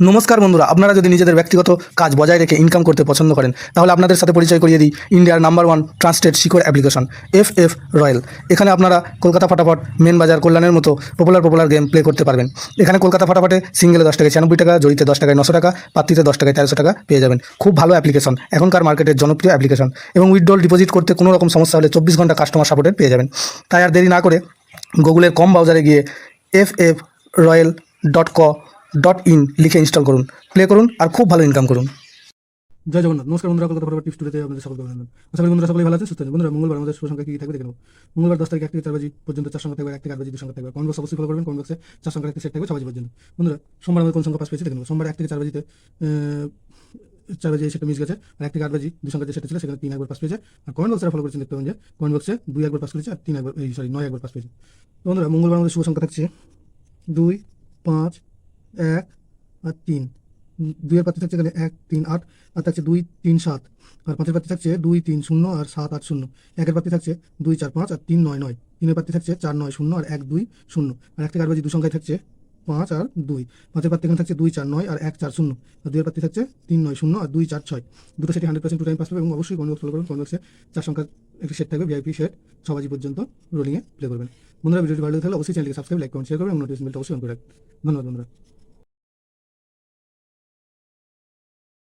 নমস্কার বন্ধুরা, আপনারা যদি নিজেদের ব্যক্তিগত কাজ বজায় রেখে ইনকাম করতে পছন্দ করেন তাহলে আপনাদের সাথে পরিচয় করিয়ে দিই ইন্ডিয়ার number 1 trusted secure application F royal. এখানে আপনারা কলকাতা ফাটাফাট, মেন বাজার, কল্যাণের মতো পপুলার গেম প্লে করতে পারবেন। এখানে কলকাতা ফাটাফাটে সিঙ্গেলে 10 টাকায় 96 টাকা, জড়িতে 10 টাকায় 900 টাকা, পাত্রীতে 10 টাকায় 1300 টাকা পেয়ে যাবেন। খুব ভালো অ্যাপ্লিকেশন, এখনকার মার্কেটের জনপ্রিয় অ্যাপ্লিকেশন এবং উইথড্রল ডিপোজিট করতে কোনো রকম সমস্যা হলে 24 ঘন্টা কাস্টমার সাপোর্টের পেয়ে যাবেন। তাই আর দেরি না করে গুগলের কম ব্রাউজারে গিয়ে FFRoyal.co.in লিখে ইনস্টল করুন, প্লে করুন আর খুব ভালো ইনকাম করুন। জয় জগন্নাথ। নমস্কার বন্ধুরা, কলকাতা ফটোগ্রাফি টিপস টুডেতে আপনাদের সকলকে অভিনন্দন। আশা করি বন্ধুরা সকলেই ভালো আছে, সুস্থ আছেন। বন্ধুরা, মঙ্গলবার আমাদের শুভ সংখ্যা কি থাকবে দেখে নেব। মঙ্গলবার 10 তারিখ 1 থেকে 4 বাজি পর্যন্ত 4 সংখ্যা থাকবে, 1 থেকে 8 বাজি 2 সংখ্যা থাকবে। কমেন্ট বক্স অবশ্যই ফলো করবেন। কমেন্ট বক্সে 4 সংখ্যার একটি সেট থাকবে 6 বাজি পর্যন্ত। বন্ধুরা, সোমবার আমাদের কোন সংখ্যা পাস পেয়েছে দেখে নেব। সোমবার 1 থেকে 4 বাজিতে 4 বাজি এই সেটটা মিস গেছে, আর 1 থেকে 8 বাজি 2 সংখ্যার যে সেটটা ছিল সেখানে 3 একবার পাস পেয়েছে। আর কমেন্ট বক্সে ফলো করেছেন, দেখতে পাবেন যে কমেন্ট বক্সে 2 একবার পাস করেছে আর 3 একবার 9 একবার পাস পেয়েছে। তো বন্ধুরা, মঙ্গলবার আমাদের শুভ সংখ্যা থাকছে 2, 5, 1 আর 3। 2 এর পাত্রী থাকছে এখানে 1, 3, 8, আর থাকছে 2, 3, 7, আর 5 এর পাত্রী থাকছে 2, 3, 0 আর 7, 8, 0। 1 এর পাত্রী থাকছে 2, 4, 5 আর 3, 9, 9। 3 এর পাত্রী থাকছে 4, 9, 0 আর 1, 2, 0। আর 1 থেকে 8 বাজি 2 সংখ্যায় থাকছে 5 আর 2। 5 এর পাত্রী এখানে থাকছে 2, 4, 9 আর 1, 4, 0। আর 2 এর পাত্রী থাকছে 3, 9, 0 আর 2, 4, 6। দুটো সেটি 100% টু টাইম পাস পাবে এবং অবশ্যই কমেন্ট বক্স ফলো করবেন। কমেন্ট বক্সে 4 সংখ্যার একটি সেট থাকবে, ভিআইপি সেট, 6 বাজি পর্যন্ত রোলিংয়ে প্লে করবেন। বন্ধুরা, ভিডিওটি ভালো লাগলে অবশ্যই চ্যানেলকে সাবস্ক্রাইব, লাইক, কমেন্ট, শেয়ার করবেন এবং নোটিফিকেশন বেলটা অবশ্যই অন করে রাখবেন। ধন্যবাদ বন্ধুরা।